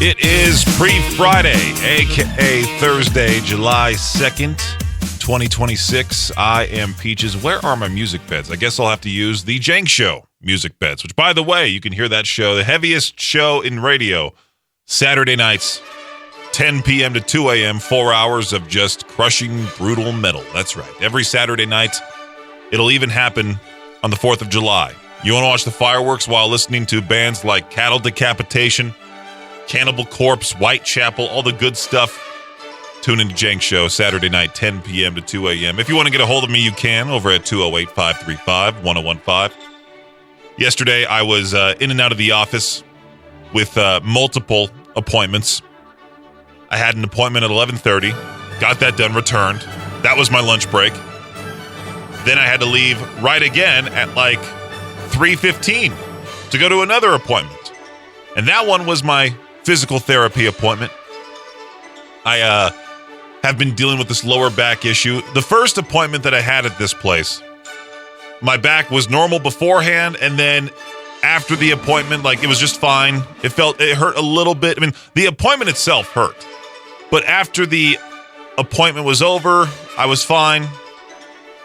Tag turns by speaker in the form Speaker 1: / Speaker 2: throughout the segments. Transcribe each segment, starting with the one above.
Speaker 1: It is pre-Friday, a.k.a. Thursday, July 2nd, 2026. I am Peaches. Where are my music beds? I guess I'll have to use the Jank Show music beds, which, by the way, you can hear that show, the heaviest show in radio, Saturday nights, 10 p.m. to 2 a.m., 4 hours of just crushing, brutal metal. That's right. Every Saturday night, it'll even happen on the 4th of July. You want to watch the fireworks while listening to bands like Cattle Decapitation, Cannibal Corpse, Whitechapel, all the good stuff. Tune into Jank Show Saturday night, 10 p.m. to 2 a.m. If you want to get a hold of me, you can over at 208-535-1015. Yesterday, I was in and out of the office with multiple appointments. I had an appointment at 11:30, got that done, returned. That was my lunch break. Then I had to leave right again at like 3:15 to go to another appointment. And that one was my physical therapy appointment. I have been dealing with this lower back issue. The first appointment that I had at this place, my back was normal beforehand, and then after the appointment, like, it was just fine. It hurt a little bit. I mean, the appointment itself hurt. But after the appointment was over, I was fine.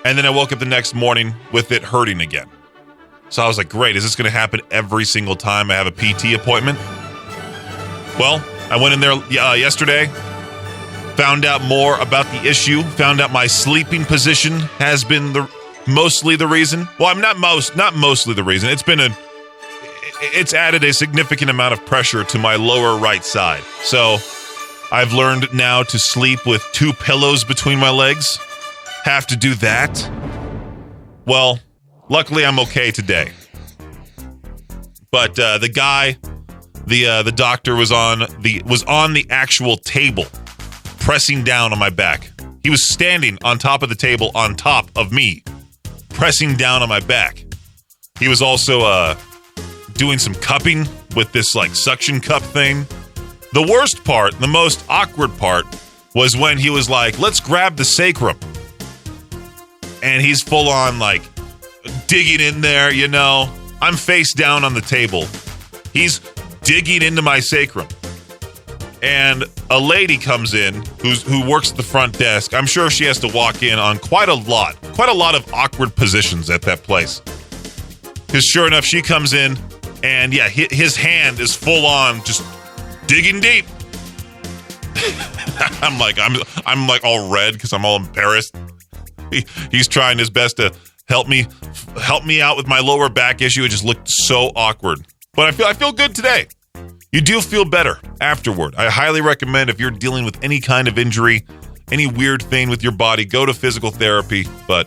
Speaker 1: And then I woke up the next morning with it hurting again. So I was like, great, is this going to happen every single time I have a PT appointment? Well, I went in there yesterday, found out more about the issue, found out my sleeping position has been mostly the reason. Well, I'm not mostly the reason. It's added a significant amount of pressure to my lower right side. So I've learned now to sleep with 2 pillows between my legs. Have to do that. Well, luckily I'm okay today. But the guy, the doctor was on the actual table, pressing down on my back. He was standing on top of the table, on top of me, pressing down on my back. He was also doing some cupping with this like suction cup thing. The worst part, the most awkward part, was when he was like, let's grab the sacrum. And he's full on like digging in there, you know. I'm face down on the table. He's digging into my sacrum. And a lady comes in who works at the front desk. I'm sure she has to walk in on quite a lot of awkward positions at that place. Because sure enough, she comes in, and yeah, his hand is full on just digging deep. I'm like all red because I'm all embarrassed. He's trying his best to help me out with my lower back issue. It just looked so awkward. But I feel good today. You do feel better afterward. I highly recommend, if you're dealing with any kind of injury, any weird thing with your body, go to physical therapy. But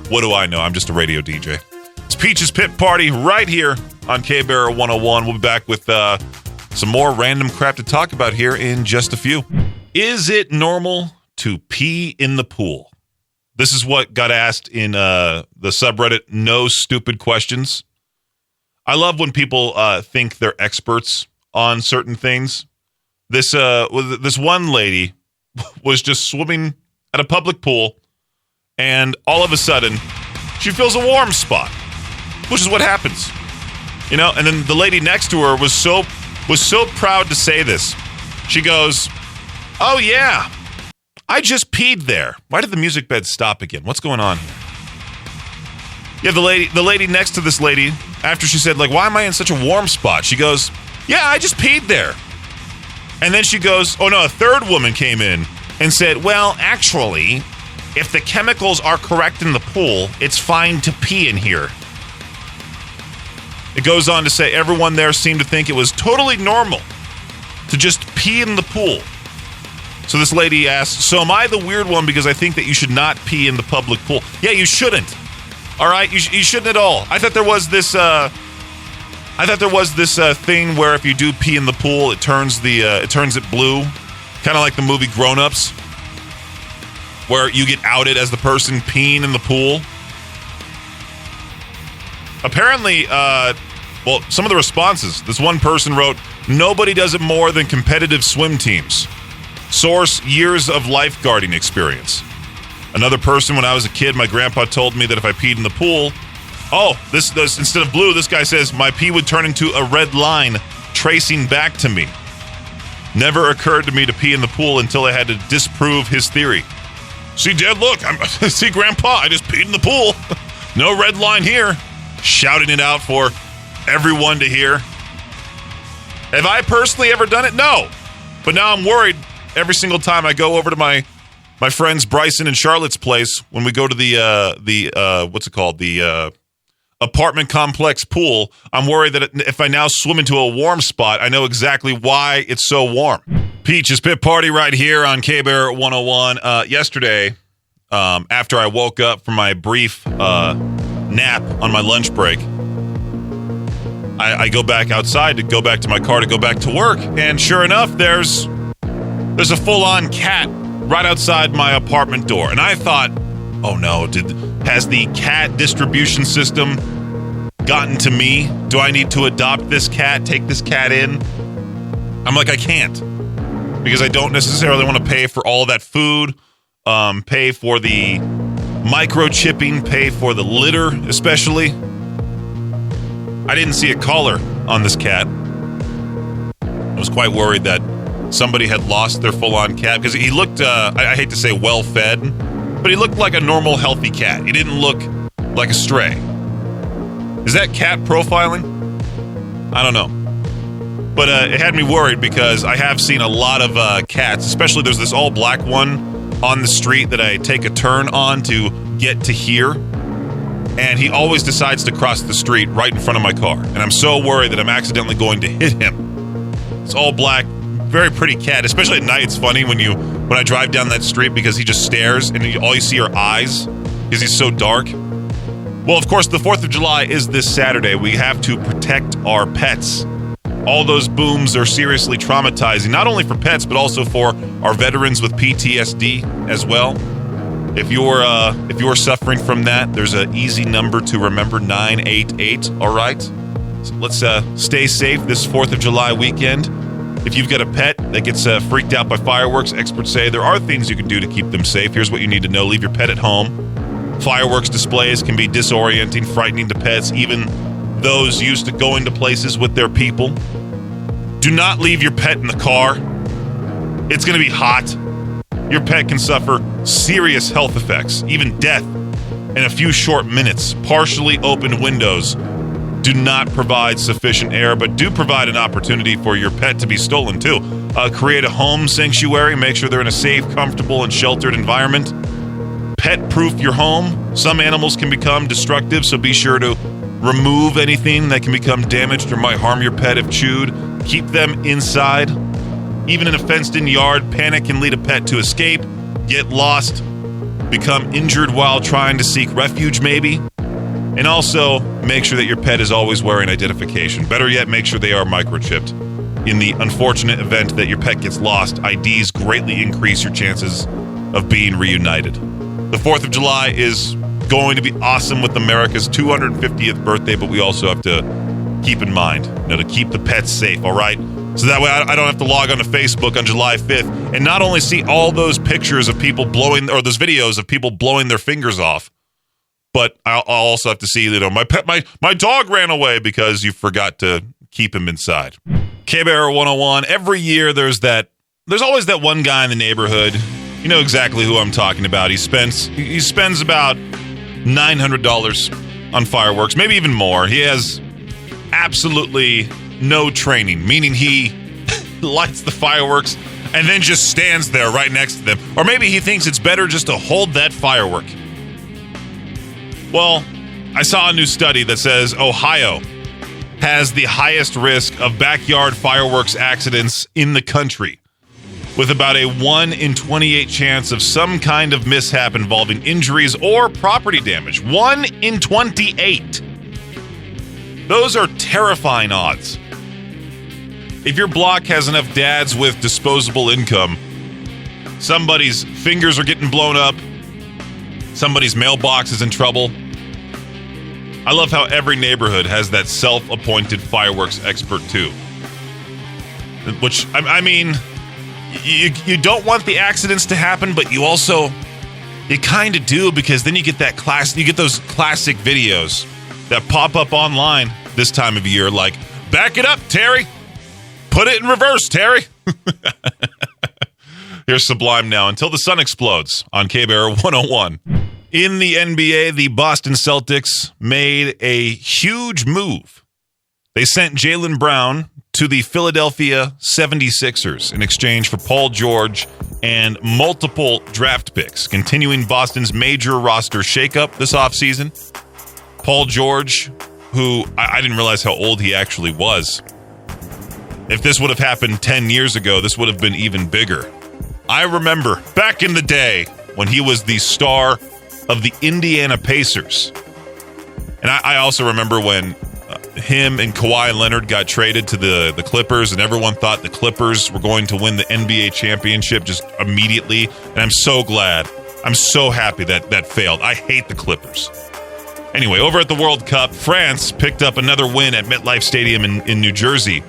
Speaker 1: what do I know? I'm just a radio DJ. It's Peach's Pit Party right here on K-Bear 101. We'll be back with some more random crap to talk about here in just a few. Is it normal to pee in the pool? This is what got asked in the subreddit No Stupid Questions. I love when people think they're experts on certain things. This one lady was just swimming at a public pool, and all of a sudden, she feels a warm spot, which is what happens, you know. And then the lady next to her was so proud to say this. She goes, "Oh yeah, I just peed there." Why did the music bed stop again? What's going on? Yeah, the lady next to this lady, after she said, like, why am I in such a warm spot? She goes, yeah, I just peed there. And then she goes, oh no, a third woman came in and said, well, actually, if the chemicals are correct in the pool, it's fine to pee in here. It goes on to say everyone there seemed to think it was totally normal to just pee in the pool. So this lady asks, so am I the weird one because I think that you should not pee in the public pool? Yeah, you shouldn't. All right, you shouldn't at all. I thought there was this thing where if you do pee in the pool, it turns it blue, kind of like the movie Grown Ups, where you get outed as the person peeing in the pool. Apparently, some of the responses. This one person wrote, "Nobody does it more than competitive swim teams. Source: years of lifeguarding experience." Another person, when I was a kid, my grandpa told me that if I peed in the pool, this instead of blue, this guy says my pee would turn into a red line tracing back to me. Never occurred to me to pee in the pool until I had to disprove his theory. See, Dad, look, see, Grandpa, I just peed in the pool. No red line here. Shouting it out for everyone to hear. Have I personally ever done it? No. But now I'm worried every single time I go over to my friends Bryson and Charlotte's place when we go to the what's it called? The apartment complex pool. I'm worried that if I now swim into a warm spot, I know exactly why it's so warm. Peach's Pit Party right here on K-Bear 101. Yesterday, after I woke up from my brief nap on my lunch break, I go back outside to go back to my car to go back to work, and sure enough, there's a full-on cat right outside my apartment door. And I thought, oh no, has the cat distribution system gotten to me? Do I need to adopt this cat, take this cat in? I'm like, I can't, because I don't necessarily want to pay for all that food, pay for the microchipping, pay for the litter, especially. I didn't see a collar on this cat. I was quite worried that somebody had lost their full-on cat, because he looked, I hate to say well-fed, but he looked like a normal, healthy cat. He didn't look like a stray. Is that cat profiling? I don't know. But it had me worried, because I have seen a lot of cats, especially there's this all-black one on the street that I take a turn on to get to here. And he always decides to cross the street right in front of my car. And I'm so worried that I'm accidentally going to hit him. It's all black, very pretty cat. Especially at night, it's funny when I drive down that street, because he just stares and all you see are eyes because he's so dark. Well, of course, the 4th of July is this Saturday. We have to protect our pets. All those booms are seriously traumatizing, not only for pets, but also for our veterans with PTSD as well. If you're suffering from that, there's an easy number to remember, 988, all right? So let's stay safe this 4th of July weekend. If you've got a pet that gets freaked out by fireworks, experts say there are things you can do to keep them safe. Here's what you need to know. Leave your pet at home. Fireworks displays can be disorienting, frightening to pets, even those used to going to places with their people. Do not leave your pet in the car. It's going to be hot. Your pet can suffer serious health effects, even death, in a few short minutes. Partially opened windows do not provide sufficient air, but do provide an opportunity for your pet to be stolen too. Create a home sanctuary. Make sure they're in a safe, comfortable, and sheltered environment. Pet-proof your home. Some animals can become destructive, so be sure to remove anything that can become damaged or might harm your pet if chewed. Keep them inside. Even in a fenced-in yard, panic can lead a pet to escape, get lost, become injured while trying to seek refuge maybe. And also, make sure that your pet is always wearing identification. Better yet, make sure they are microchipped. In the unfortunate event that your pet gets lost, IDs greatly increase your chances of being reunited. The 4th of July is going to be awesome with America's 250th birthday, but we also have to keep in mind, to keep the pets safe, all right? So that way I don't have to log on to Facebook on July 5th and not only see all those pictures of people blowing, or those videos of people blowing their fingers off, but I'll also have to see, my dog ran away because you forgot to keep him inside. K-Bear 101, every year there's always that one guy in the neighborhood. You know exactly who I'm talking about. He spends about $900 on fireworks, maybe even more. He has absolutely no training, meaning he lights the fireworks and then just stands there right next to them. Or maybe he thinks it's better just to hold that firework. Well, I saw a new study that says Ohio has the highest risk of backyard fireworks accidents in the country, with about a 1 in 28 chance of some kind of mishap involving injuries or property damage. 1 in 28. Those are terrifying odds. If your block has enough dads with disposable income, somebody's fingers are getting blown up, somebody's mailbox is in trouble. I love how every neighborhood has that self-appointed fireworks expert too. Which, I mean, you don't want the accidents to happen, but you kind of do, because then you get those classic videos that pop up online this time of year, like, back it up, Terry. Put it in reverse, Terry. Here's Sublime now, Until the Sun Explodes on K-Bear 101. In the NBA, the Boston Celtics made a huge move. They sent Jaylen Brown to the Philadelphia 76ers in exchange for Paul George and multiple draft picks, continuing Boston's major roster shakeup this offseason. Paul George, who I didn't realize how old he actually was. If this would have happened 10 years ago, this would have been even bigger. I remember back in the day when he was the star of the Indiana Pacers. And I also remember when him and Kawhi Leonard got traded to the Clippers, and everyone thought the Clippers were going to win the NBA championship just immediately. And I'm so glad. I'm so happy that failed. I hate the Clippers. Anyway, over at the World Cup, France picked up another win at MetLife Stadium in New Jersey.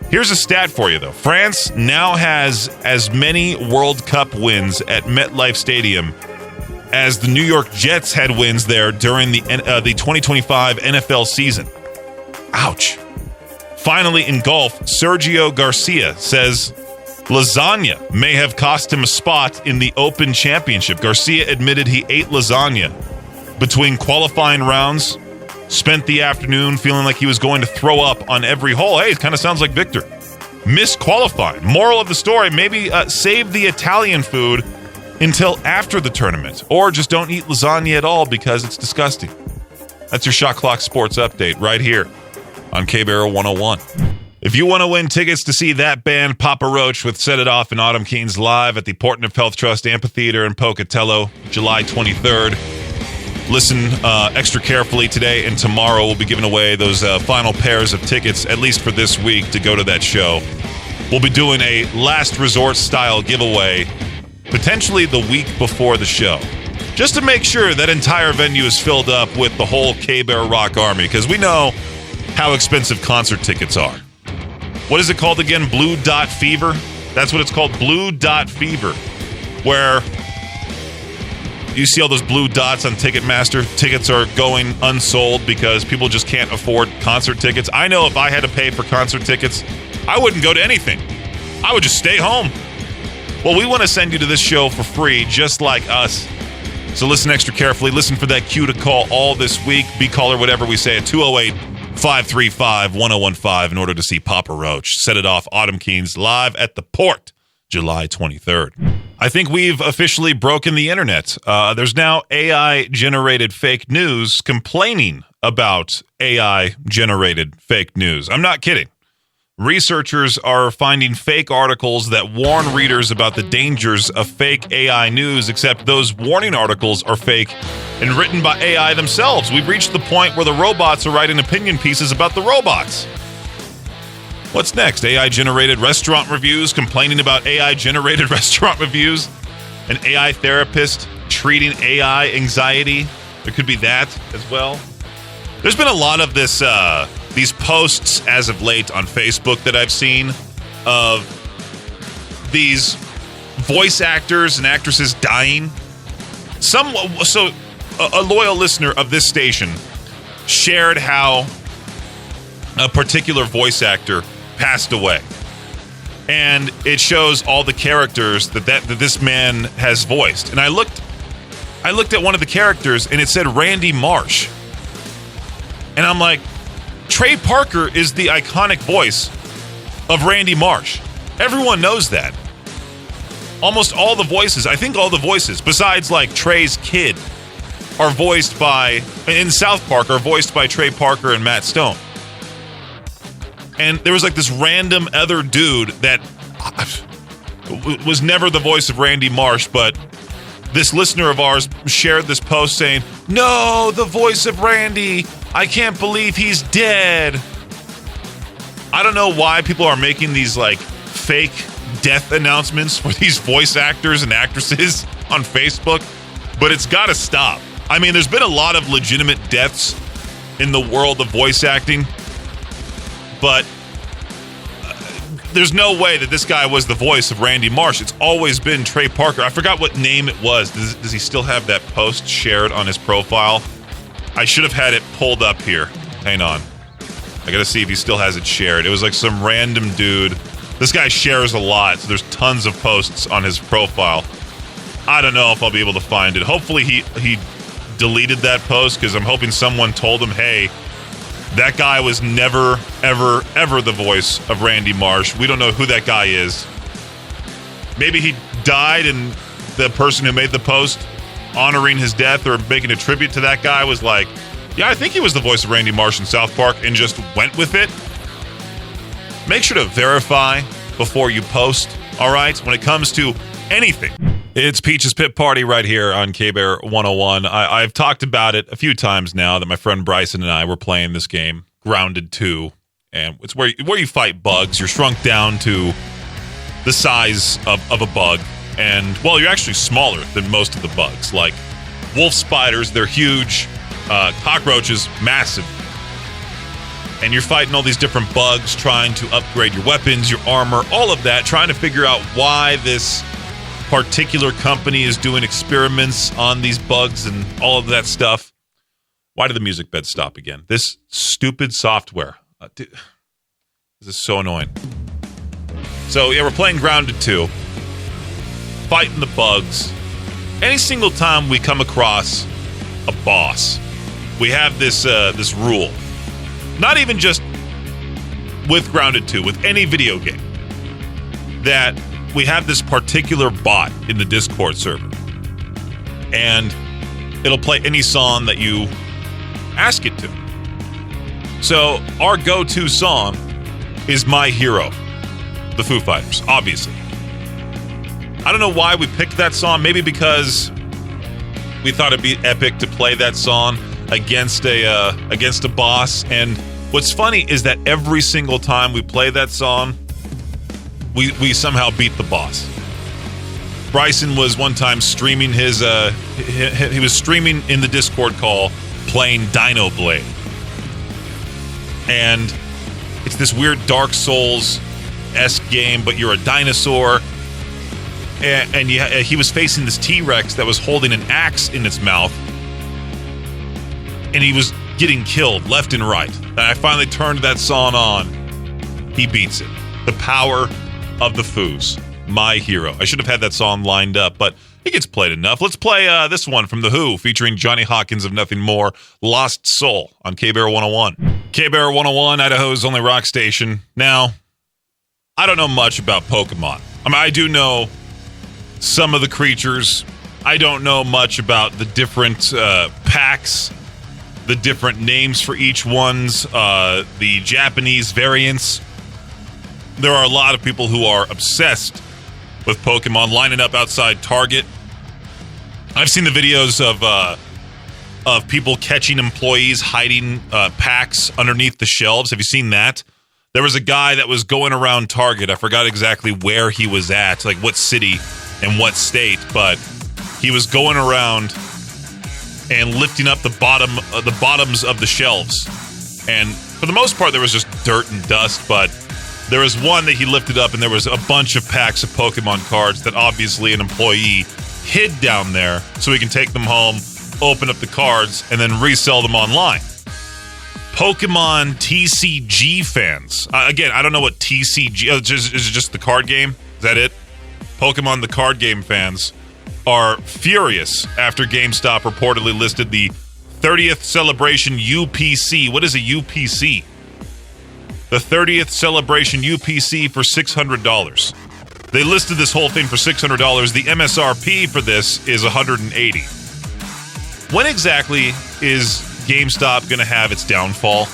Speaker 1: Here's a stat for you, though. France now has as many World Cup wins at MetLife Stadium as the New York Jets had wins there during the 2025 NFL season. Ouch. Finally, in golf, Sergio Garcia says lasagna may have cost him a spot in the Open Championship. Garcia admitted he ate lasagna between qualifying rounds, spent the afternoon feeling like he was going to throw up on every hole. Hey, it kind of sounds like Victor. Missed qualifying. Moral of the story, maybe save the Italian food until after the tournament, or just don't eat lasagna at all because it's disgusting. That's your Shot Clock Sports Update right here on K-Bear 101. If you want to win tickets to see that band, Papa Roach, with Set It Off and Autumn Keens live at the Portneuf Health Trust Amphitheater in Pocatello, July 23rd, listen extra carefully today, and tomorrow we'll be giving away those final pairs of tickets, at least for this week, to go to that show. We'll be doing a last resort style giveaway, potentially the week before the show, just to make sure that entire venue is filled up with the whole K-Bear Rock Army, because we know how expensive concert tickets are. What is it called again? Blue Dot Fever? That's what it's called, Blue Dot Fever, where you see all those blue dots on Ticketmaster. Tickets are going unsold because people just can't afford concert tickets. I know if I had to pay for concert tickets, I wouldn't go to anything. I would just stay home. Well, we want to send you to this show for free, just like us. So listen extra carefully. Listen for that cue to call all this week. Be caller whatever we say at 208-535-1015 in order to see Papa Roach. Set It Off, Autumn Keens live at the Port, July 23rd. I think we've officially broken the internet. There's now AI-generated fake news complaining about AI-generated fake news. I'm not kidding. Researchers are finding fake articles that warn readers about the dangers of fake AI news, except those warning articles are fake and written by AI themselves. We've reached the point where the robots are writing opinion pieces about the robots. What's next? AI-generated restaurant reviews, complaining about AI-generated restaurant reviews, an AI therapist treating AI anxiety. There could be that as well. There's been a lot of this, these posts as of late on Facebook that I've seen of these voice actors and actresses dying. A loyal listener of this station shared how a particular voice actor passed away, and it shows all the characters that this man has voiced. And I looked at one of the characters, and it said Randy Marsh, and I'm like, Trey Parker is the iconic voice of Randy Marsh. Everyone knows that. Almost all the voices, I think all the voices, besides like Trey's kid, are voiced by, in South Park, are voiced by Trey Parker and Matt Stone. And there was like this random other dude that was never the voice of Randy Marsh, but this listener of ours shared this post saying, "No, the voice of Randy. I can't believe he's dead." I don't know why people are making these like fake death announcements for these voice actors and actresses on Facebook, but it's got to stop. I mean, there's been a lot of legitimate deaths in the world of voice acting, but there's no way that this guy was the voice of Randy Marsh. It's always been Trey Parker. I forgot what name it was. Does he still have that post shared on his profile? I should have had it pulled up here. Hang on. I got to see if he still has it shared. It was like some random dude This guy shares a lot, so there's tons of posts on his profile. I don't know if I'll be able to find it. Hopefully he deleted that post, because I'm hoping someone told him, hey, that guy was never, ever, ever the voice of Randy Marsh. We don't know who that guy is. Maybe he died and the person who made the post honoring his death or making a tribute to that guy was like, yeah, I think he was the voice of Randy Marsh in South Park, and just went with it. Make sure to verify before you post, all right, when it comes to anything. It's Peach's Pit Party right here on K-Bear 101. I've talked about it a few times now that my friend Bryson and I were playing this game, Grounded 2, and it's where you fight bugs. You're shrunk down to the size of a bug, and, well, you're actually smaller than most of the bugs. Like wolf spiders, they're huge. Cockroaches, massive. And you're fighting all these different bugs, trying to upgrade your weapons, your armor, all of that, trying to figure out why this particular company is doing experiments on these bugs and all of that stuff. Why did the music bed stop again? This stupid software. Dude, this is so annoying. So, yeah, we're playing Grounded 2. Fighting the bugs. Any single time we come across a boss, we have this rule. Not even just with Grounded 2, with any video game, that we have this particular bot in the Discord server. And it'll play any song that you ask it to. So our go-to song is My Hero, the Foo Fighters, obviously. I don't know why we picked that song. Maybe because we thought it'd be epic to play that song against a boss. And what's funny is that every single time we play that song, we somehow beat the boss. Bryson was one time streaming he was streaming in the Discord call playing Dino Blade. And it's this weird Dark Souls-esque game, but you're a dinosaur. And he was facing this T-Rex that was holding an axe in its mouth. And he was getting killed left and right. And I finally turned that song on. He beats it. The power of the Foos. My Hero. I should have had that song lined up, but it gets played enough. Let's play this one from The Who, featuring Johnny Hawkins of Nothing More, Lost Soul, on K-Bear 101. K-Bear 101, Idaho's only rock station. Now, I don't know much about Pokemon. I mean, I do know some of the creatures. I don't know much about the different packs, the different names for each one's, the Japanese variants. There are a lot of people who are obsessed with Pokemon, lining up outside Target. I've seen the videos of people catching employees hiding packs underneath the shelves. Have you seen that? There was a guy that was going around Target. I forgot exactly where he was at, like what city and what state, but he was going around and lifting up the bottoms of the shelves. And for the most part, there was just dirt and dust, but there was one that he lifted up, and there was a bunch of packs of Pokemon cards that obviously an employee hid down there so he can take them home, open up the cards, and then resell them online. Pokemon TCG fans. Again, I don't know what TCG is. It just the card game? Is that it? Pokemon the card game fans are furious after GameStop reportedly listed the 30th Celebration UPC. What is a UPC? The 30th Celebration UPC for $600. They listed this whole thing for $600. The MSRP for this is $180. When exactly is GameStop going to have its downfall?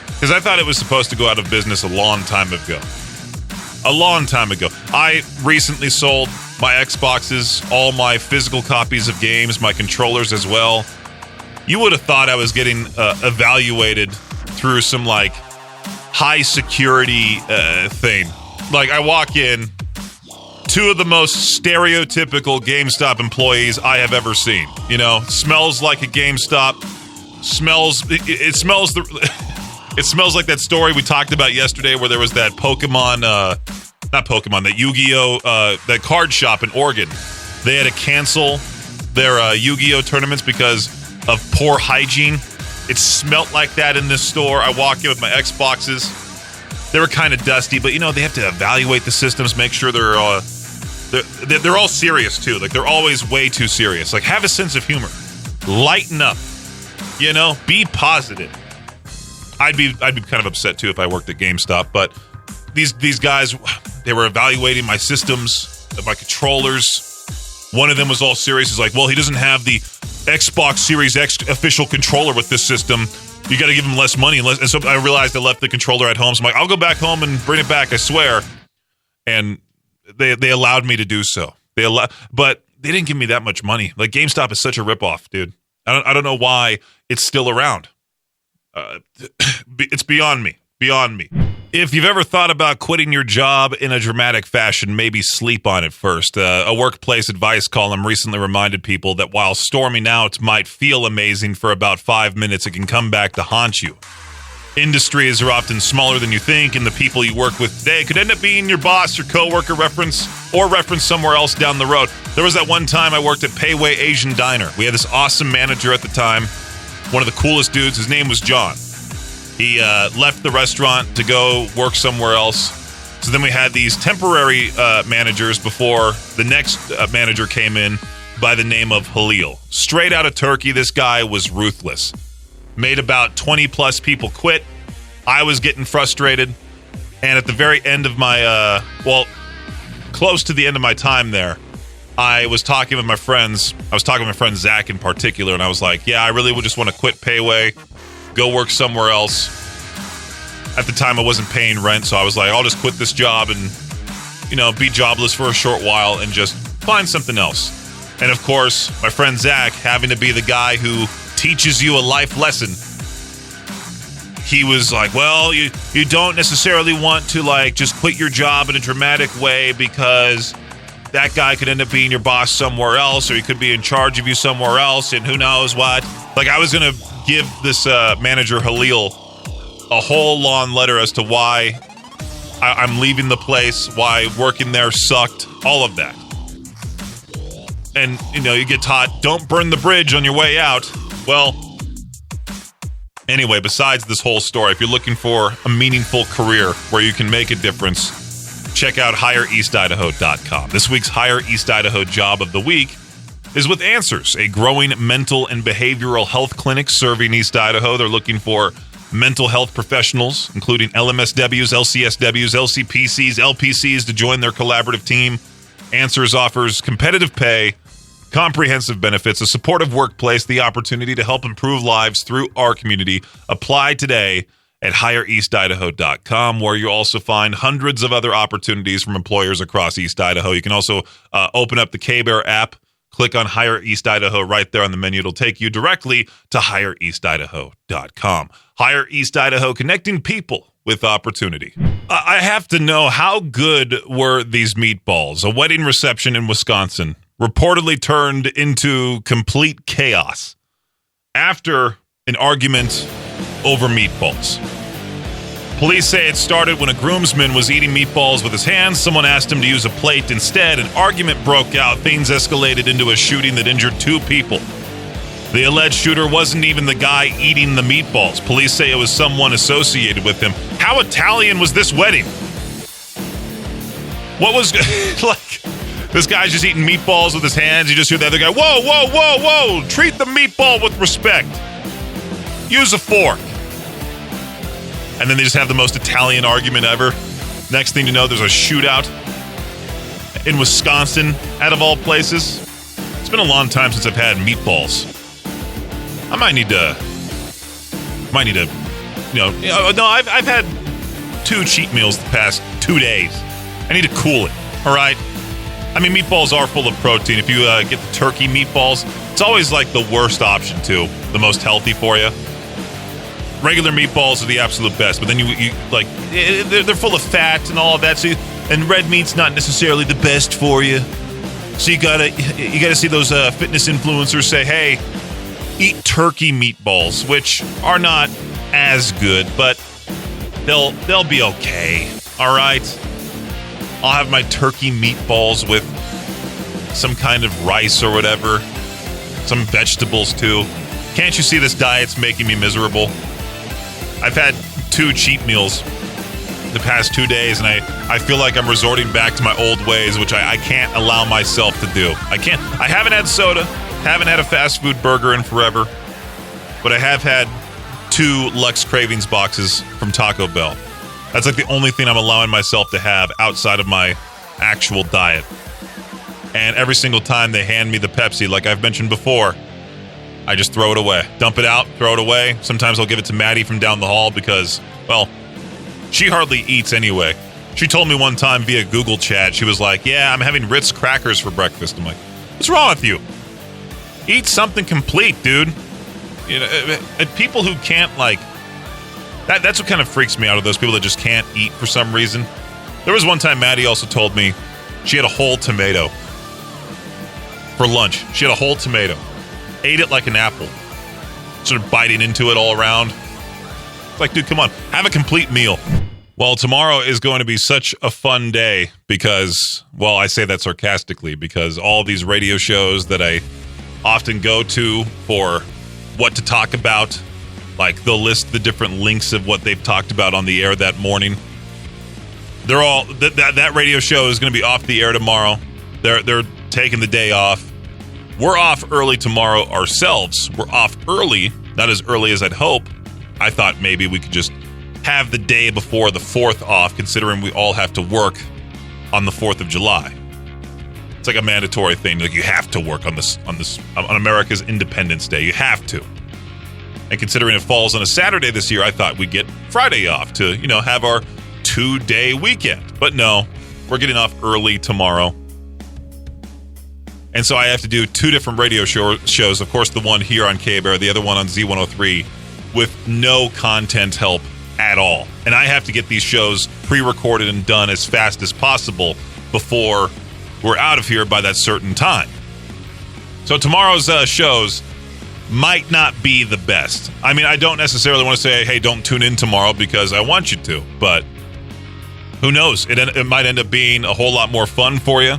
Speaker 1: Because I thought it was supposed to go out of business a long time ago. A long time ago. I recently sold my Xboxes, all my physical copies of games, my controllers as well. You would have thought I was getting evaluated through some, like, high security thing. Like, I walk in, two of the most stereotypical GameStop employees I have ever seen. You know, smells like a GameStop. It smells it smells like that story we talked about yesterday where there was that that Yu-Gi-Oh, that card shop in Oregon. They had to cancel their Yu-Gi-Oh tournaments because of poor hygiene. It smelt like that in this store. I walk in with my Xboxes. They were kind of dusty, but they have to evaluate the systems, make sure they're all serious too. Like they're always way too serious. Like have a sense of humor, lighten up, be positive. I'd be kind of upset too if I worked at GameStop, but these guys, they were evaluating my systems, my controllers. One of them was all serious. He's like, well, he doesn't have the Xbox Series X official controller with this system. You got to give him less money. And so I realized I left the controller at home. So I'm like, I'll go back home and bring it back, I swear. And they allowed me to do so. But they didn't give me that much money. Like GameStop is such a ripoff, dude. I don't know why it's still around. It's beyond me. Beyond me. If you've ever thought about quitting your job in a dramatic fashion, maybe sleep on it first. A workplace advice column recently reminded people that while storming out might feel amazing for about 5 minutes, it can come back to haunt you. Industries are often smaller than you think, and the people you work with today could end up being your boss, your coworker, reference somewhere else down the road. There was that one time I worked at Payway Asian Diner. We had this awesome manager at the time, one of the coolest dudes. His name was John. He left the restaurant to go work somewhere else. So then we had these temporary managers before the next manager came in by the name of Halil. Straight out of Turkey, this guy was ruthless. Made about 20 plus people quit. I was getting frustrated. And at the very end of my, close to the end of my time there, I was talking with my friends. I was talking with my friend Zach in particular, and I was like, yeah, I really would just want to quit Payway, go work somewhere else. At the time, I wasn't paying rent, so I was like, I'll just quit this job and, be jobless for a short while and just find something else. And of course, my friend Zach, having to be the guy who teaches you a life lesson, he was like, well, you don't necessarily want to, just quit your job in a dramatic way because that guy could end up being your boss somewhere else, or he could be in charge of you somewhere else, and who knows what. I was going to give this manager, Halil, a whole long letter as to why I'm leaving the place, why working there sucked, all of that. And, you get taught, don't burn the bridge on your way out. Well, anyway, besides this whole story, if you're looking for a meaningful career where you can make a difference, check out HireEastIdaho.com. This week's Hire East Idaho Job of the Week is with Answers, a growing mental and behavioral health clinic serving East Idaho. They're looking for mental health professionals, including LMSWs, LCSWs, LCPCs, LPCs, to join their collaborative team. Answers offers competitive pay, comprehensive benefits, a supportive workplace, the opportunity to help improve lives through our community. Apply today at HireEastIdaho.com, where you'll also find hundreds of other opportunities from employers across East Idaho. You can also open up the K-Bear app, click on Hire East Idaho right there on the menu. It'll take you directly to HireEastIdaho.com. Hire East Idaho, connecting people with opportunity. I have to know, how good were these meatballs? A wedding reception in Wisconsin reportedly turned into complete chaos after an argument over meatballs. Police say it started when a groomsman was eating meatballs with his hands. Someone asked him to use a plate instead. An argument broke out. Things escalated into a shooting that injured 2 people. The alleged shooter wasn't even the guy eating the meatballs. Police say it was someone associated with him. How Italian was this wedding? What was this guy's just eating meatballs with his hands. You just hear the other guy, whoa, whoa, whoa, whoa. Treat the meatball with respect. Use a fork. And then they just have the most Italian argument ever. Next thing you know, there's a shootout in Wisconsin, out of all places. It's been a long time since I've had meatballs. I might need to, I've had 2 cheat meals the past 2 days. I need to cool it, all right? I mean, meatballs are full of protein. If you get the turkey meatballs, it's always the worst option, too. The most healthy for you. Regular meatballs are the absolute best, but then they're full of fat and all of that. And red meat's not necessarily the best for you. So you gotta see those fitness influencers say, hey, eat turkey meatballs, which are not as good, but they'll be okay. All right. I'll have my turkey meatballs with some kind of rice or whatever, some vegetables too. Can't you see this diet's making me miserable? I've had 2 cheat meals the past 2 days, and I feel like I'm resorting back to my old ways, which I can't allow myself to do. I haven't had soda, haven't had a fast food burger in forever, but I have had 2 Lux Cravings boxes from Taco Bell. That's like the only thing I'm allowing myself to have outside of my actual diet. And every single time they hand me the Pepsi, like I've mentioned before, I just throw it away. Dump it out, throw it away. Sometimes I'll give it to Maddie from down the hall because, well, she hardly eats anyway. She told me one time via Google chat, she was like, yeah, I'm having Ritz crackers for breakfast. I'm like, what's wrong with you? Eat something complete, dude. You know, people who can't, like, that's what kind of freaks me out of those people that just can't eat for some reason. There was one time Maddie also told me she had a whole tomato for lunch. She had a whole tomato. Ate it like an apple. Sort of biting into it all around. It's like, dude, come on. Have a complete meal. Well, tomorrow is going to be such a fun day because, well, I say that sarcastically because all these radio shows that I often go to for what to talk about, like they'll list the different links of what they've talked about on the air that morning. They're all that radio show is going to be off the air tomorrow. They're taking the day off. We're off early tomorrow ourselves. We're off early, not as early as I'd hope. I thought maybe we could just have the day before the 4th off, considering we all have to work on the 4th of July. It's like a mandatory thing. Like you have to work on America's Independence Day. You have to. And considering it falls on a Saturday this year, I thought we'd get Friday off to, have our 2-day weekend. But no, we're getting off early tomorrow. And so I have to do 2 different radio shows. Of course, the one here on K-Bear, the other one on Z103, with no content help at all. And I have to get these shows pre-recorded and done as fast as possible before we're out of here by that certain time. So tomorrow's shows might not be the best. I mean, I don't necessarily want to say, hey, don't tune in tomorrow because I want you to. But who knows? It might end up being a whole lot more fun for you.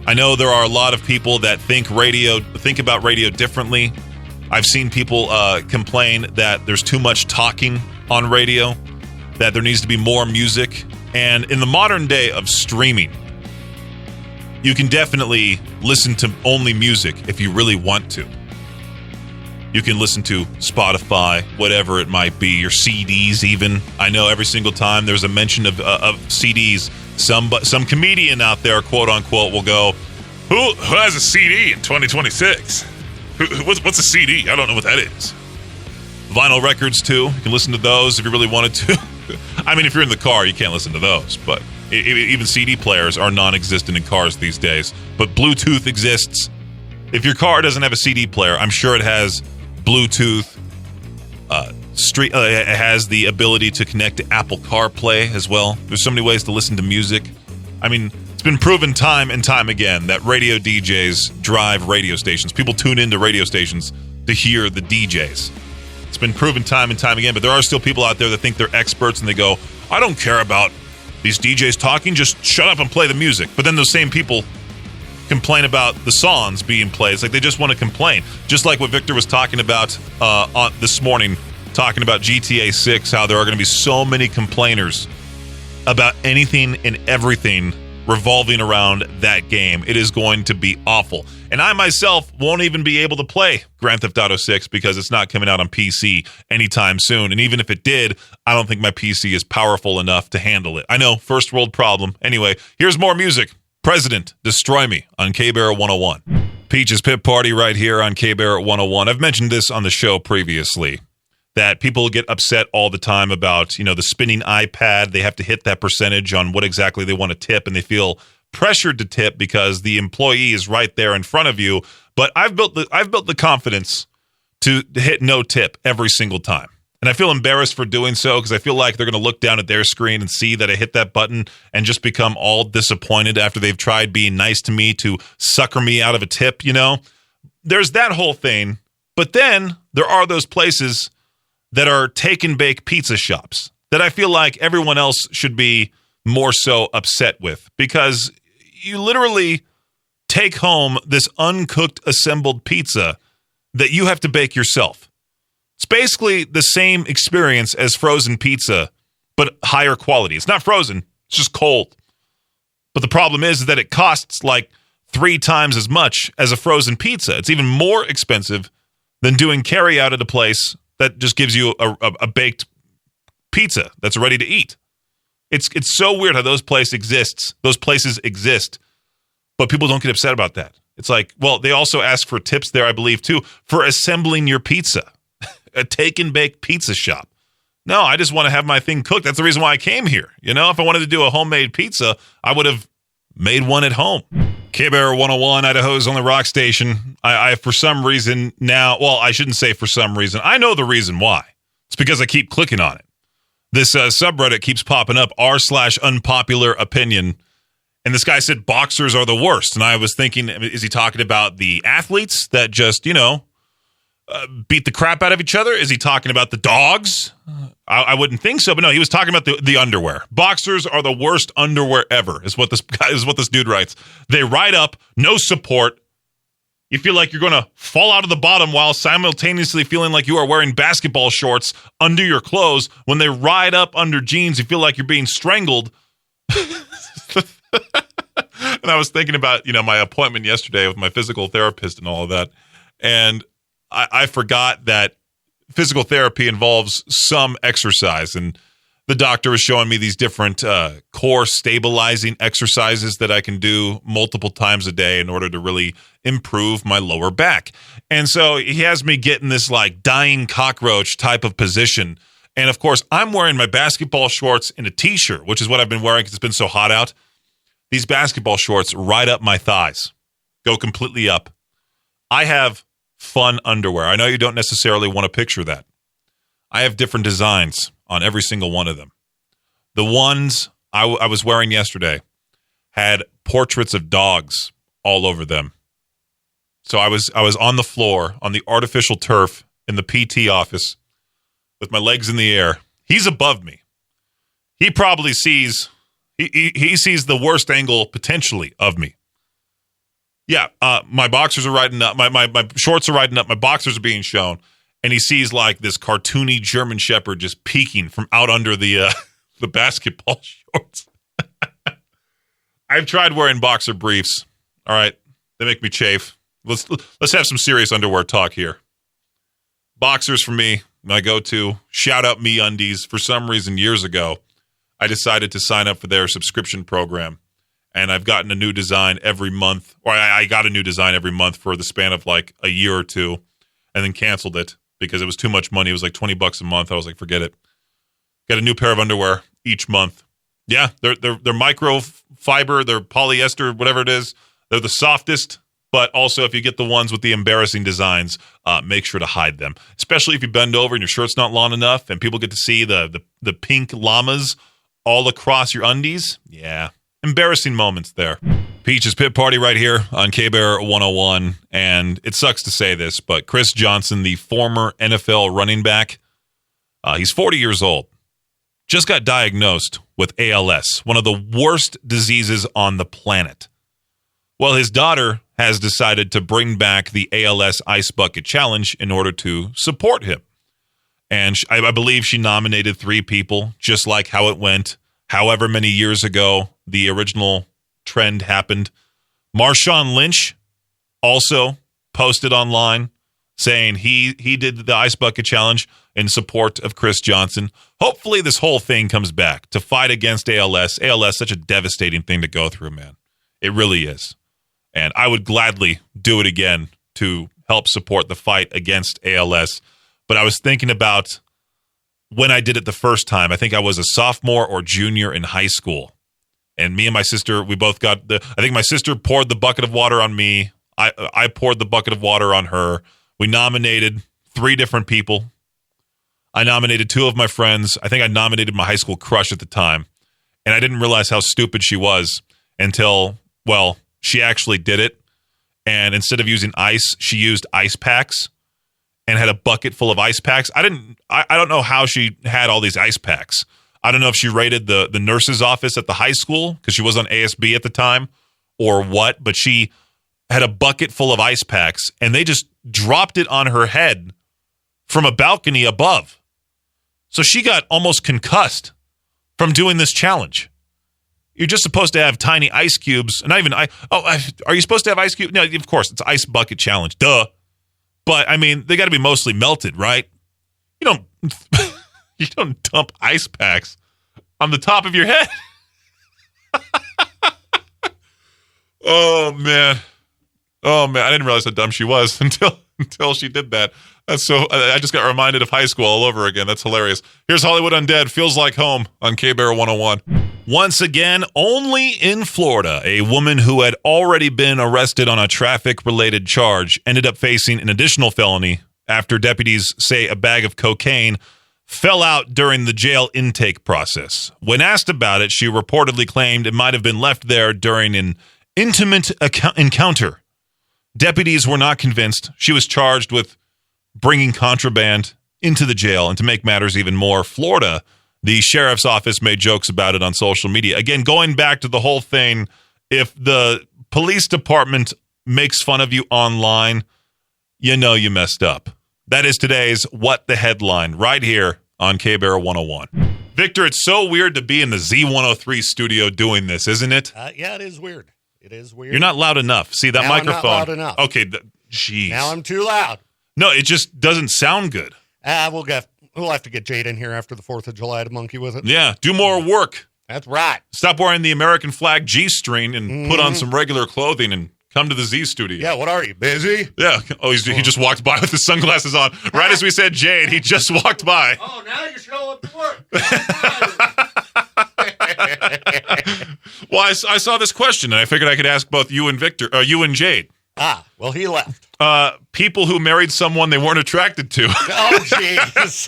Speaker 1: I know there are a lot of people that think about radio differently. I've seen people complain that there's too much talking on radio, that there needs to be more music. And in the modern day of streaming, you can definitely listen to only music if you really want to. You can listen to Spotify, whatever it might be, your CDs even. I know every single time there's a mention of CDs, some comedian out there, quote unquote, will go, who has a CD in 2026? What's a CD? I don't know what that is. Vinyl records too. You can listen to those if you really wanted to. I mean, if you're in the car, you can't listen to those. But even CD players are non-existent in cars these days. But Bluetooth exists. If your car doesn't have a CD player, I'm sure it has Bluetooth. It has the ability to connect to Apple CarPlay as well. There's so many ways to listen to music. I mean, it's been proven time and time again that radio DJs drive radio stations. People tune into radio stations to hear the DJs. It's been proven time and time again, but there are still people out there that think they're experts and they go, I don't care about these DJs talking, just shut up and play the music. But then those same people complain about the songs being played. It's like they just want to complain. Just like what Victor was talking about this morning, talking about GTA 6, how there are going to be so many complainers about anything and everything revolving around that game. It is going to be awful. And I myself won't even be able to play Grand Theft Auto 6 because it's not coming out on PC anytime soon. And even if it did, I don't think my PC is powerful enough to handle it. I know, first world problem. Anyway, here's more music. President, Destroy Me on K-Bear 101. Peach's Pit Party right here on K-Bear 101. I've mentioned this on the show previously, that people get upset all the time about, the spinning iPad. They have to hit that percentage on what exactly they want to tip, and they feel pressured to tip because the employee is right there in front of you. But I've built the confidence to hit no tip every single time. And I feel embarrassed for doing so because I feel like they're going to look down at their screen and see that I hit that button and just become all disappointed after they've tried being nice to me to sucker me out of a tip, There's that whole thing. But then there are those places that are take and bake pizza shops that I feel like everyone else should be more so upset with, because you literally take home this uncooked assembled pizza that you have to bake yourself. It's basically the same experience as frozen pizza, but higher quality. It's not frozen. It's just cold. But the problem is that it costs like 3 times as much as a frozen pizza. It's even more expensive than doing carry out at a place that just gives you a baked pizza that's ready to eat. It's so weird how those places exist, but people don't get upset about that. It's like, well, they also ask for tips there, I believe, too, for assembling your pizza. A take and bake pizza shop. No, I just want to have my thing cooked. That's the reason why I came here. You know, if I wanted to do a homemade pizza, I would have made one at home. K-Bear 101, Idaho's only rock station. I for some reason now, well, I shouldn't say for some reason. I know the reason why. It's because I keep clicking on it. This subreddit keeps popping up, r/unpopular opinion. And this guy said boxers are the worst. And I was thinking, is he talking about the athletes that just, beat the crap out of each other? Is he talking about the dogs? I wouldn't think so, but no, he was talking about the underwear. Boxers are the worst underwear ever, is what this dude writes. They ride up, no support. You feel like you're going to fall out of the bottom while simultaneously feeling like you are wearing basketball shorts under your clothes. When they ride up under jeans, you feel like you're being strangled. And I was thinking about, my appointment yesterday with my physical therapist and all of that. And I forgot that physical therapy involves some exercise. And the doctor was showing me these different core stabilizing exercises that I can do multiple times a day in order to really improve my lower back. And so he has me get in this like dying cockroach type of position. And of course, I'm wearing my basketball shorts and a t-shirt, which is what I've been wearing because it's been so hot out. These basketball shorts ride up my thighs, go completely up. I have fun underwear. I know you don't necessarily want to picture that. I have different designs on every single one of them. The ones I was wearing yesterday had portraits of dogs all over them. So I was on the floor on the artificial turf in the PT office with my legs in the air. He's above me. He probably sees he sees the worst angle potentially of me. Yeah, my boxers are riding up. My shorts are riding up. My boxers are being shown. And he sees like this cartoony German Shepherd just peeking from out under the basketball shorts. I've tried wearing boxer briefs. All right, they make me chafe. Let's have some serious underwear talk here. Boxers for me, my go-to. Shout out MeUndies. For some reason, years ago, I decided to sign up for their subscription program. And I've gotten a new design every month. Or I got a new design every month for the span of like a year or two. And then canceled it because it was too much money. It was like $20 a month. I was like, forget it. Get a new pair of underwear each month. Yeah, they're microfiber, they're polyester, whatever it is. They're the softest, but also if you get the ones with the embarrassing designs, make sure to hide them. Especially if you bend over and your shirt's not long enough and people get to see the pink llamas all across your undies. Yeah, embarrassing moments there. Peach's Pit Party right here on K-Bear 101. And it sucks to say this, but Chris Johnson, the former NFL running back, he's 40 years old, just got diagnosed with ALS, one of the worst diseases on the planet. Well, his daughter has decided to bring back the ALS Ice Bucket Challenge in order to support him. And I believe she nominated 3 people, just like how it went however many years ago the original trend happened. Marshawn Lynch also posted online saying he did the Ice Bucket Challenge in support of Chris Johnson. Hopefully this whole thing comes back to fight against ALS. ALS, such a devastating thing to go through, man. It really is. And I would gladly do it again to help support the fight against ALS. But I was thinking about when I did it the first time. I think I was a sophomore or junior in high school. And me and my sister, we both got I think my sister poured the bucket of water on me. I poured the bucket of water on her. We nominated 3 different people. I nominated 2 of my friends. I think I nominated my high school crush at the time. And I didn't realize how stupid she was until, well, she actually did it. And instead of using ice, she used ice packs and had a bucket full of ice packs. I don't know how she had all these ice packs. I don't know if she raided the nurse's office at the high school because she was on ASB at the time or what, but she had a bucket full of ice packs and they just dropped it on her head from a balcony above. So she got almost concussed from doing this challenge. You're just supposed to have tiny ice cubes. Not even are you supposed to have ice cubes? No, of course, it's ice bucket challenge. Duh. But I mean, they got to be mostly melted, right? You don't dump ice packs on the top of your head. Oh man, I didn't realize how dumb she was until she did that. That's so. I just got reminded of high school all over again. That's hilarious. Here's Hollywood Undead. Feels like home on K-Bear 101. Once again, only in Florida, a woman who had already been arrested on a traffic-related charge ended up facing an additional felony after deputies say a bag of cocaine fell out during the jail intake process. When asked about it, she reportedly claimed it might have been left there during an intimate encounter. Deputies were not convinced. She was charged with bringing contraband into the jail. And to make matters even more, Florida, the sheriff's office made jokes about it on social media. Again, going back to the whole thing, if the police department makes fun of you online, you know you messed up. That is today's What the Headline right here on K-Bear 101. Victor, it's so weird to be in the Z103 studio doing this, isn't it?
Speaker 2: Yeah, it is weird. It is weird.
Speaker 1: You're not loud enough. See, that
Speaker 2: now
Speaker 1: microphone.
Speaker 2: I'm not loud enough.
Speaker 1: Okay, jeez.
Speaker 2: Now I'm too loud.
Speaker 1: No, it just doesn't sound good.
Speaker 2: We'll have to get Jade in here after the 4th of July to monkey with it.
Speaker 1: Yeah, do more work.
Speaker 2: That's right.
Speaker 1: Stop wearing the American flag G-string and put on some regular clothing and come to the Z studio.
Speaker 2: Yeah, what are you, busy?
Speaker 1: Yeah. Oh, he just walked by with his sunglasses on. Right as we said Jade, he just walked by.
Speaker 2: Oh, now you show up to work.
Speaker 1: Well, I saw this question, and I figured I could ask both you and Victor, you and Jade.
Speaker 2: Well, he left.
Speaker 1: People who married someone they weren't attracted to.
Speaker 2: Oh, jeez.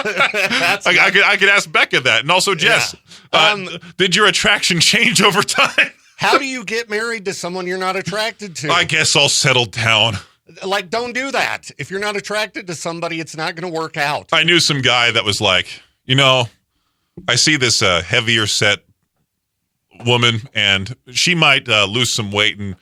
Speaker 1: I could ask Becca that, and also Jess.
Speaker 2: Yeah.
Speaker 1: Did your attraction change over time?
Speaker 2: How do you get married to someone you're not attracted to?
Speaker 1: I guess I'll settle down.
Speaker 2: Like, don't do that. If you're not attracted to somebody, it's not going to work out.
Speaker 1: I knew some guy that was like, I see this heavier set woman, and she might lose some weight and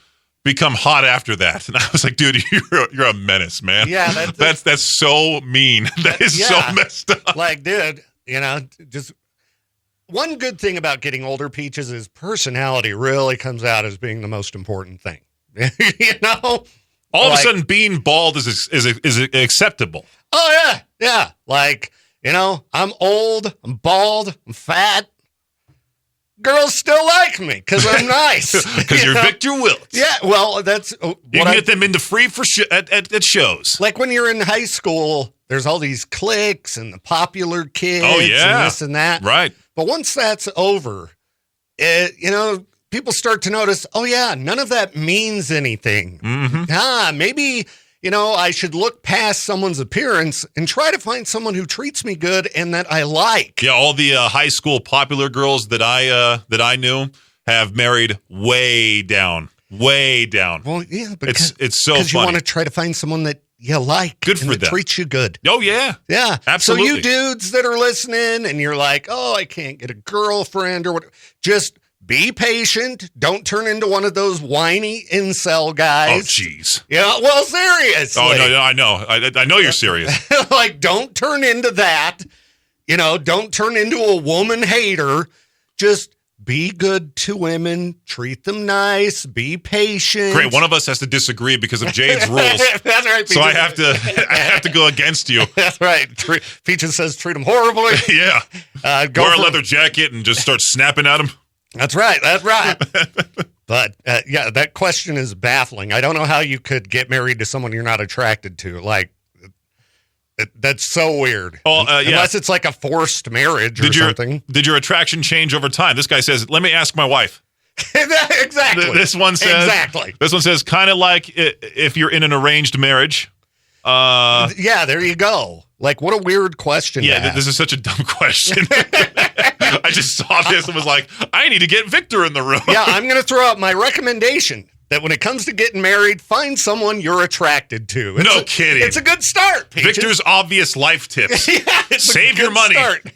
Speaker 1: become hot after that. And I was like, dude, you're a menace, man.
Speaker 2: Yeah,
Speaker 1: that's so mean. That is so messed up.
Speaker 2: Like, dude, just one good thing about getting older, Peaches, is personality really comes out as being the most important thing.
Speaker 1: All of a sudden, being bald is acceptable.
Speaker 2: Oh yeah. Like, I'm old, I'm bald, I'm fat. Girls still like me because I'm nice.
Speaker 1: Because you're Victor Wiltz.
Speaker 2: Yeah, well, that's
Speaker 1: you can get them into free for at shows.
Speaker 2: Like when you're in high school, there's all these cliques and the popular kids.
Speaker 1: Oh yeah,
Speaker 2: and this and that.
Speaker 1: Right.
Speaker 2: But once that's over, people start to notice. Oh yeah, none of that means anything.
Speaker 1: Mm-hmm.
Speaker 2: Maybe. I should look past someone's appearance and try to find someone who treats me good and that I like.
Speaker 1: Yeah, all the high school popular girls that I knew have married way down.
Speaker 2: Well, yeah,
Speaker 1: it's so funny.
Speaker 2: Because you want to try to find someone that you like.
Speaker 1: Good for
Speaker 2: them.
Speaker 1: them.
Speaker 2: Treats you good.
Speaker 1: Oh, yeah.
Speaker 2: Yeah.
Speaker 1: Absolutely.
Speaker 2: So you dudes that are listening and you're like, oh, I can't get a girlfriend or what, just be patient. Don't turn into one of those whiny incel guys.
Speaker 1: Oh, jeez.
Speaker 2: Yeah, well, seriously.
Speaker 1: Oh, no, I know. I know you're serious.
Speaker 2: Like, don't turn into that. Don't turn into a woman hater. Just be good to women. Treat them nice. Be patient.
Speaker 1: Great. One of us has to disagree because of Jade's rules.
Speaker 2: That's right.
Speaker 1: So I have to go against you.
Speaker 2: That's right. Peaches says treat them horribly.
Speaker 1: Yeah. Wear a leather jacket and just start snapping at them.
Speaker 2: That's right. But, that question is baffling. I don't know how you could get married to someone you're not attracted to. Like, that's so weird. Unless it's like a forced marriage or something.
Speaker 1: Did your attraction change over time? This guy says, let me ask my wife.
Speaker 2: Exactly.
Speaker 1: This one says, kind of like if you're in an arranged marriage.
Speaker 2: Yeah, there you go. Like, what a weird question.
Speaker 1: Yeah, this is such a dumb question. I just saw this and was like, I need to get Victor in the room.
Speaker 2: Yeah, I'm going to throw out my recommendation that when it comes to getting married, find someone you're attracted to.
Speaker 1: No kidding.
Speaker 2: It's a good start, Peaches.
Speaker 1: Victor's obvious life tips.
Speaker 2: Yeah,
Speaker 1: Save your money.
Speaker 2: Start.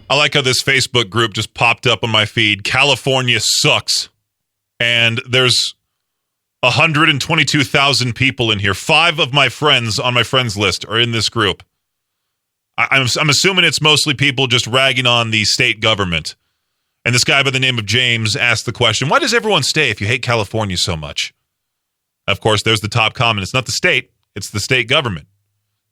Speaker 1: I like how this Facebook group just popped up on my feed. California sucks. And there's 122,000 people in here. 5 of my friends on my friends list are in this group. I'm assuming it's mostly people just ragging on the state government. And this guy by the name of James asked the question, why does everyone stay if you hate California so much? Of course, there's the top comment. It's not the state. It's the state government.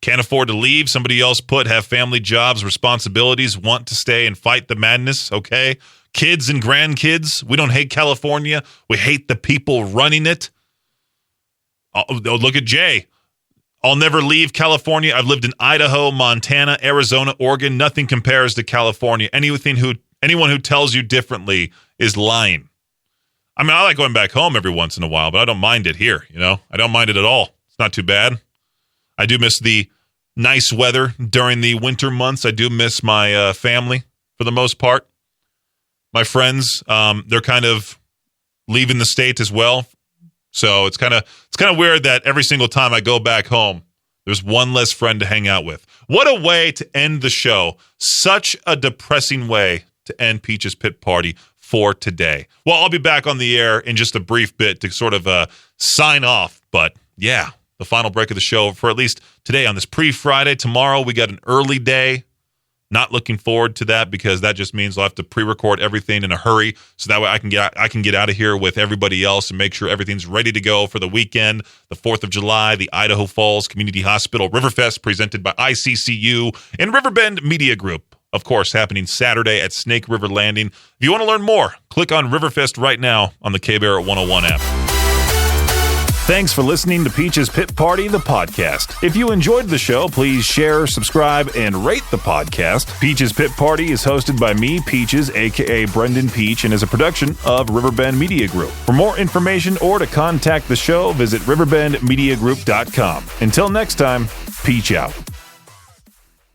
Speaker 1: Can't afford to leave. Somebody else have family, jobs, responsibilities, want to stay and fight the madness, okay? Kids and grandkids. We don't hate California. We hate the people running it. Oh, look at Jay. I'll never leave California. I've lived in Idaho, Montana, Arizona, Oregon. Nothing compares to California. Anyone who tells you differently is lying. I mean, I like going back home every once in a while, but I don't mind it here, I don't mind it at all. It's not too bad. I do miss the nice weather during the winter months. I do miss my family for the most part. My friends, they're kind of leaving the state as well. So it's kind of weird that every single time I go back home, there's one less friend to hang out with. What a way to end the show. Such a depressing way to end Peach's Pit Party for today. Well, I'll be back on the air in just a brief bit to sort of sign off. But yeah, the final break of the show for at least today on this pre-Friday. Tomorrow we got an early day. Not looking forward to that because that just means I'll have to pre-record everything in a hurry so that way I can get out of here with everybody else and make sure everything's ready to go for the weekend. The 4th of July, the Idaho Falls Community Hospital Riverfest presented by ICCU and Riverbend Media Group. Of course, happening Saturday at Snake River Landing. If you want to learn more, click on Riverfest right now on the K-Bear 101 app. Thanks for listening to Peach's Pit Party, the podcast. If you enjoyed the show, please share, subscribe, and rate the podcast. Peach's Pit Party is hosted by me, Peaches, a.k.a. Brendan Peach, and is a production of Riverbend Media Group. For more information or to contact the show, visit riverbendmediagroup.com. Until next time, Peach out.